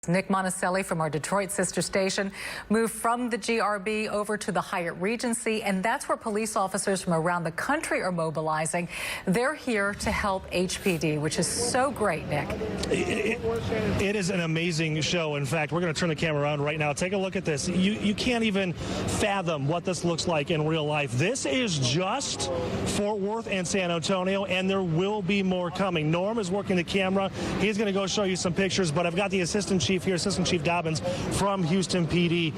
Nick Monticelli from our Detroit sister station moved from the GRB over to the Hyatt Regency, and that's where police officers from around the country are mobilizing. They're here to help HPD, which is so great, Nick. It is an amazing show. In fact, we're going to turn the camera around right now. Take a look at this. You can't even fathom what this looks like in real life. This is just Fort Worth and San Antonio, and there will be more coming. Norm is working the camera. He's going to go show you some pictures, but I've got the assistant chief here, Assistant Chief Dobbins from Houston PD.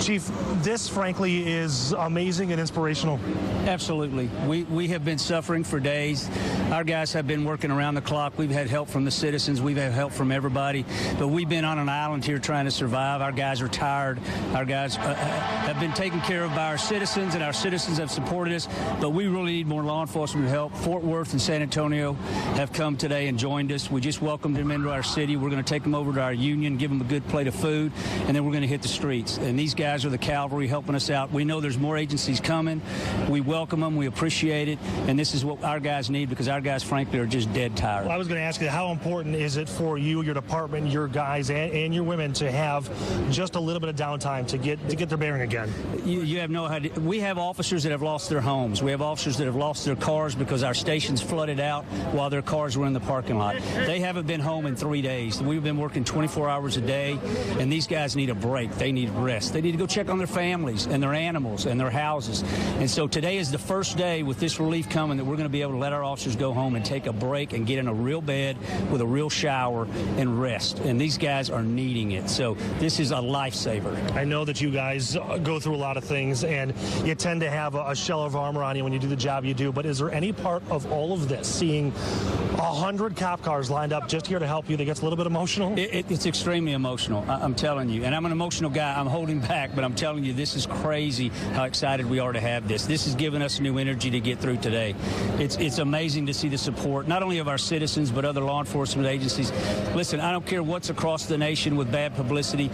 Chief, this frankly is amazing and inspirational. Absolutely. We have been suffering for days. Our guys have been working around the clock. We've had help from the citizens. We've had help from everybody. But we've been on an island here trying to survive. Our guys are tired. Our guys have been taken care of by our citizens, and our citizens have supported us. But we really need more law enforcement help. Fort Worth and San Antonio have come today and joined us. We just welcomed them into our city. We're going to take them over to our union, give them a good plate of food, and then we're going to hit the streets. And these guys are the cavalry helping us out. We know there's more agencies coming. We welcome them. We appreciate it. And this is what our guys need, because our guys, frankly, are just dead tired. Well, I was going to ask you, how important is it for you, your department, your guys, and your women to have just a little bit of downtime to get their bearing again? You have no idea. We have officers that have lost their homes. We have officers that have lost their cars because our stations flooded out while their cars were in the parking lot. They haven't been home in 3 days. We've been working 24 hours a day, and these guys need a break. They need rest. They need to go check on their families and their animals and their houses. And so today is the first day with this relief coming that we're going to be able to let our officers go home and take a break and get in a real bed with a real shower and rest. And these guys are needing it. So this is a lifesaver. I know that you guys go through a lot of things, and you tend to have a shell of armor on you when you do the job you do. But is there any part of all of this, seeing 100 cop cars lined up just here to help you, that gets a little bit emotional? It's extremely emotional, I'm telling you. And I'm an emotional guy. I'm holding back, but I'm telling you, this is crazy how excited we are to have this. This has given us new energy to get through today. It's amazing to see the support, not only of our citizens, but other law enforcement agencies. Listen, I don't care what's across the nation with bad publicity.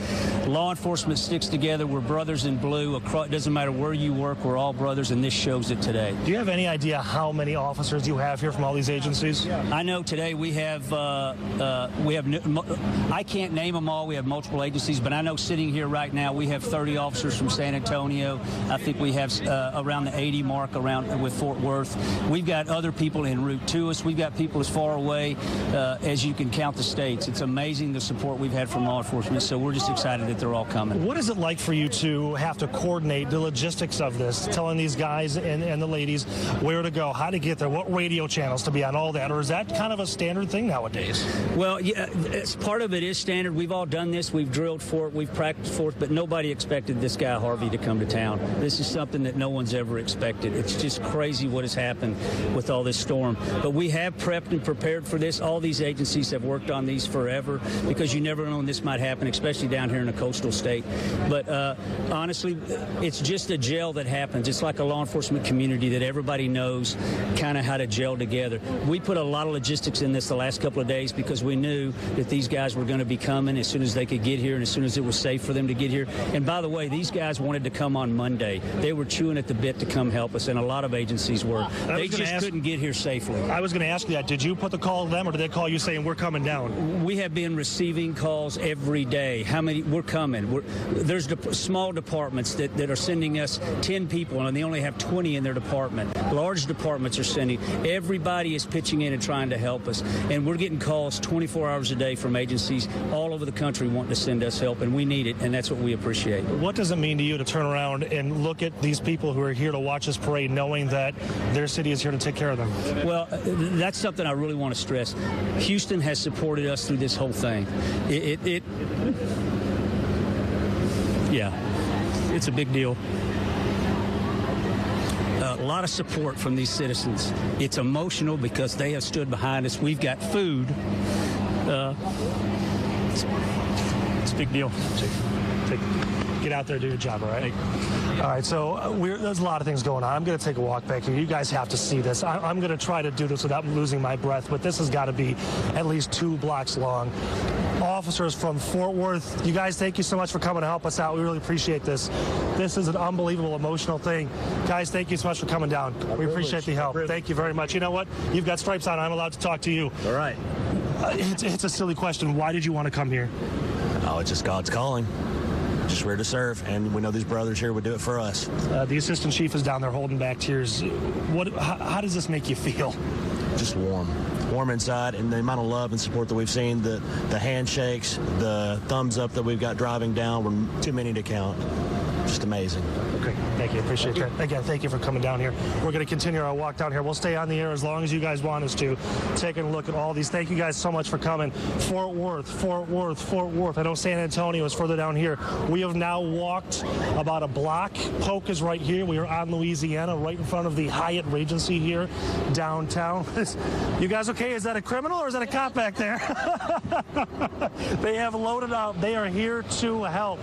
Law enforcement sticks together. We're brothers in blue. It doesn't matter where you work. We're all brothers, and this shows it today. Do you have any idea how many officers you have here from all these agencies? I know today we have I can't name them all. We have multiple agencies, but I know sitting here right now we have 30 officers from San Antonio. I think we have around the 80 mark around with Fort Worth. We've got other people en route to us. We've got people as far away as you can count the states. It's amazing the support we've had from law enforcement, so we're just excited that they're all coming. What is it like for you to have to coordinate the logistics of this, telling these guys and the ladies where to go, how to get there, what radio channels to be on, all that? Or is that kind of a standard thing nowadays? Well, yeah, part of it is standard. We've all done this. We've drilled for it. We've practiced for it, but nobody expected this guy, Harvey, to come to town. This is something that no one's ever expected. It's just crazy what has happened with all this storm. But we have prepped and prepared for this. All these agencies have worked on these forever, because you never know when this might happen, especially down here in a coastal state. But honestly, it's just a gel that happens. It's like a law enforcement community that everybody knows kind of how to gel together. We put a lot of logistics in this the last couple of days because we knew that these guys were going to be coming as soon as they could get here and as soon as it was safe for them to get here. And by the way, these guys wanted to come on Monday. They were chewing at the bit to come help us, and a lot of agencies were. They just couldn't get here safely. I was going to ask you that. Did you put the call to them, or did they call you saying, we're coming down? We have been receiving calls every day. How many? We're coming. There's small departments that are sending us 10 people, and they only have 20 in their department. Large departments are sending. Everybody is pitching in and trying to help us. And we're getting calls 24 hours a day from agencies all over the country wanting to send us help, and we need it, and that's what we appreciate. What does it mean to you to turn around and look at these people who are here to watch this parade, knowing that their city is here to take care of them? Well, that's something I really want to stress. Houston has supported us through this whole thing. Yeah, it's a big deal. A lot of support from these citizens. It's emotional because they have stood behind us. We've got food. It's a big deal. Get out there, do your job, all right? All right, so there's a lot of things going on. I'm going to take a walk back here. You guys have to see this. I'm going to try to do this without losing my breath, but this has got to be at least 2 blocks long. Officers from Fort Worth, you guys, thank you so much for coming to help us out. We really appreciate this. This is an unbelievable, emotional thing. Guys, thank you so much for coming down. We appreciate the help. Thank you very much. You know what? You've got stripes on. I'm allowed to talk to you. All right. It's a silly question. Why did you want to come here? Oh, it's just God's calling. Just we're to serve, and we know these brothers here would do it for us. The assistant chief is down there holding back tears. How does this make you feel? Just warm inside, and the amount of love and support that we've seen, the handshakes, the thumbs up that we've got driving down, were too many to count. Just amazing. Okay, thank you. Appreciate that. Again, thank you for coming down here. We're going to continue our walk down here. We'll stay on the air as long as you guys want us to. Taking a look at all these. Thank you guys so much for coming. Fort Worth. I know San Antonio is further down here. We have now walked about a block. Polk is right here. We are on Louisiana, right in front of the Hyatt Regency here downtown. You guys okay? Is that a criminal or is that a cop back there? They have loaded up. They are here to help.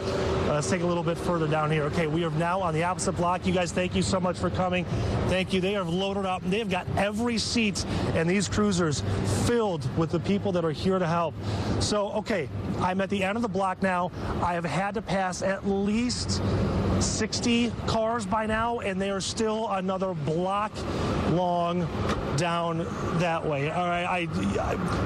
Let's take a little bit further down here. Okay, we are now on the opposite block. You guys, thank you so much for coming. Thank you. They have loaded up. They've got every seat in these cruisers filled with the people that are here to help. So, okay, I'm at the end of the block now. I have had to pass at least 60 cars by now, and they are still another block long down that way. All right,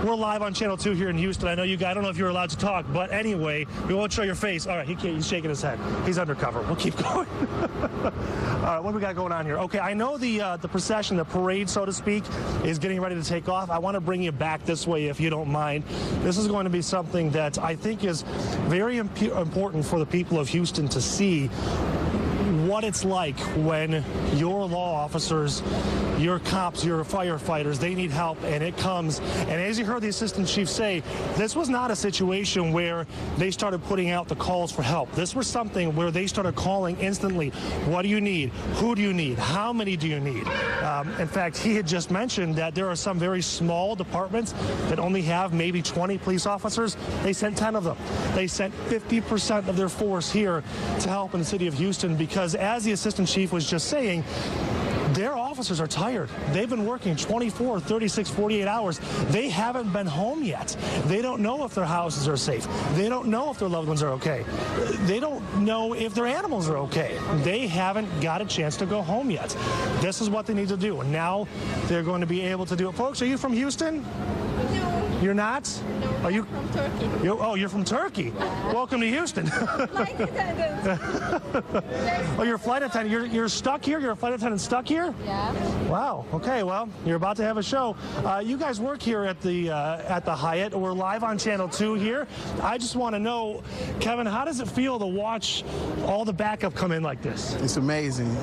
we're live on Channel 2 here in Houston. I know you guys, I don't know if you're allowed to talk, but anyway, we won't show your face. All right, he's shaking his head. He's undercover. We'll keep going. All right, what do we got going on here? Okay, I know the procession, the parade, so to speak, is getting ready to take off. I want to bring you back this way, if you don't mind. This is going to be something that I think is very important for the people of Houston to see what it's like when your law officers, your cops, your firefighters, they need help, and it comes. And as you heard the assistant chief say, this was not a situation where they started putting out the calls for help. This was something where they started calling instantly. What do you need? Who do you need? How many do you need? In fact, he had just mentioned that there are some very small departments that only have maybe 20 police officers. They sent 10 of them. They sent 50% of their force here to help in the city of Houston because, as the assistant chief was just saying, their officers are tired. They've been working 24, 36, 48 hours. They haven't been home yet. They don't know if their houses are safe. They don't know if their loved ones are okay. They don't know if their animals are okay. They haven't got a chance to go home yet. This is what they need to do. And now they're going to be able to do it. Folks, are you from Houston? No. You're not? No, are you from Turkey. You're from Turkey? Welcome to Houston. Flight attendant. Oh, you're a flight attendant. You're stuck here? You're a flight attendant stuck here? Yeah. Wow. Okay, well, you're about to have a show. You guys work here at the Hyatt. We're live on Channel 2 here. I just want to know, Kevin, how does it feel to watch all the backup come in like this? It's amazing.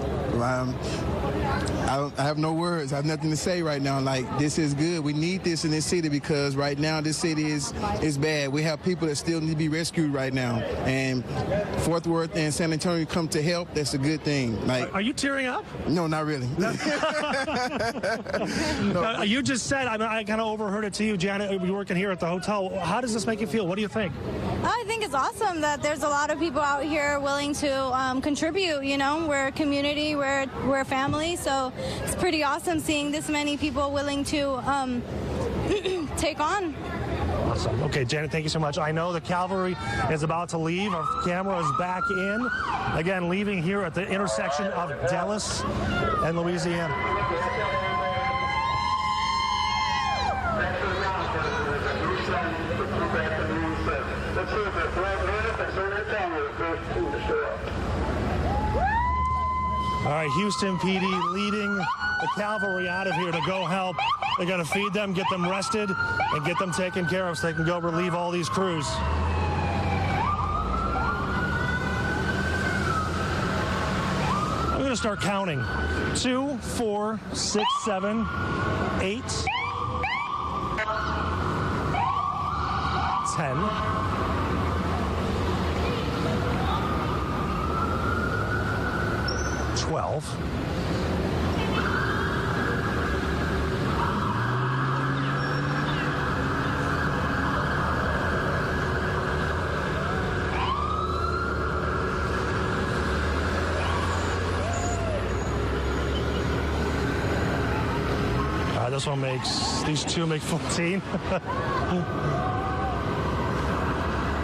I have no words. I have nothing to say right now. Like, this is good. We need this in this city because right now this city is bad. We have people that still need to be rescued right now. And Fort Worth and San Antonio come to help. That's a good thing. Like, are you tearing up? No, not really. No. You just said, I kind of overheard it to you, Janet. You're working here at the hotel. How does this make you feel? What do you think? I think it's awesome that there's a lot of people out here willing to contribute. You know, we're a community, we're a family, so it's pretty awesome seeing this many people willing to take on. Awesome. Okay, Janet, thank you so much. I know the cavalry is about to leave. Our camera is back in. Again, leaving here at the intersection of Dallas and Louisiana. All right, Houston PD leading the cavalry out of here to go help. They're going to feed them, get them rested, and get them taken care of so they can go relieve all these crews. I'm going to start counting. 2, 4, 6, 7, 8, 10. 12. This one makes, these two make 14.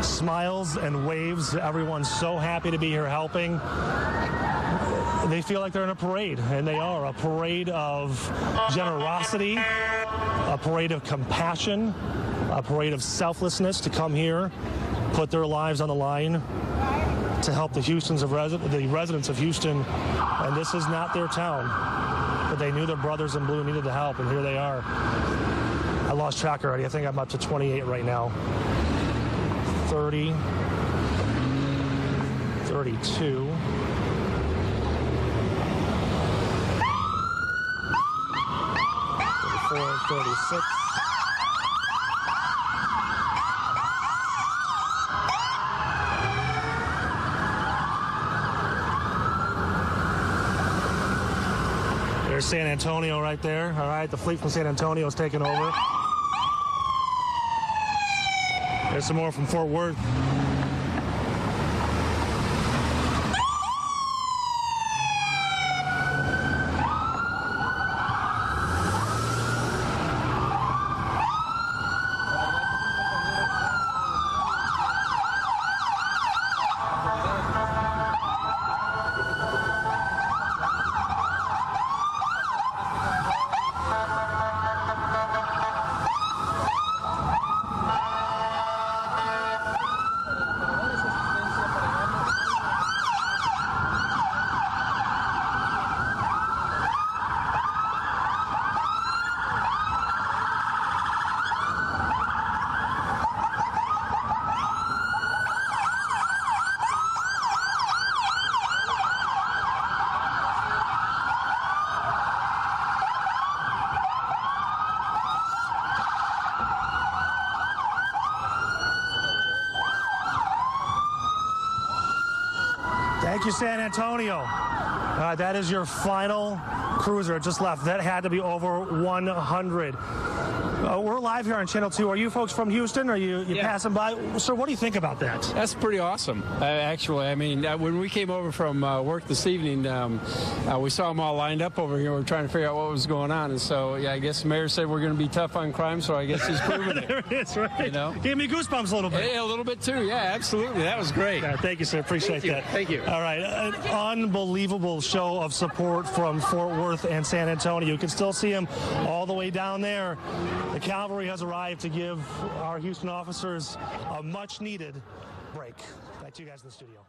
Smiles and waves. Everyone's so happy to be here helping. They feel like they're in a parade, and they are. A parade of generosity, a parade of compassion, a parade of selflessness to come here put their lives on the line to help the residents of Houston, and this is not their town, but they knew their brothers in blue needed the help, and here they are. I lost track already. I think I'm up to 28 right now. 30, 32. Or 36. There's San Antonio right there. All right, the fleet from San Antonio is taking over. There's some more from Fort Worth. Thank you, San Antonio. That is your final cruiser. It just left. That had to be over 100. We're live here on Channel 2. Are you folks from Houston? Are you passing by? Sir, what do you think about that? That's pretty awesome, actually. I mean, when we came over from work this evening, we saw them all lined up over here. We were trying to figure out what was going on. And so, yeah, I guess the mayor said we're going to be tough on crime, so I guess he's proving it. There it is, right? You know? Gave me goosebumps a little bit. Yeah, a little bit too. Yeah, absolutely. That was great. Yeah, thank you, sir. Appreciate that. Thank you. All right. An unbelievable show of support from Fort Worth and San Antonio. You can still see them all the way down there. The cavalry has arrived to give our Houston officers a much-needed break. Back to you guys in the studio.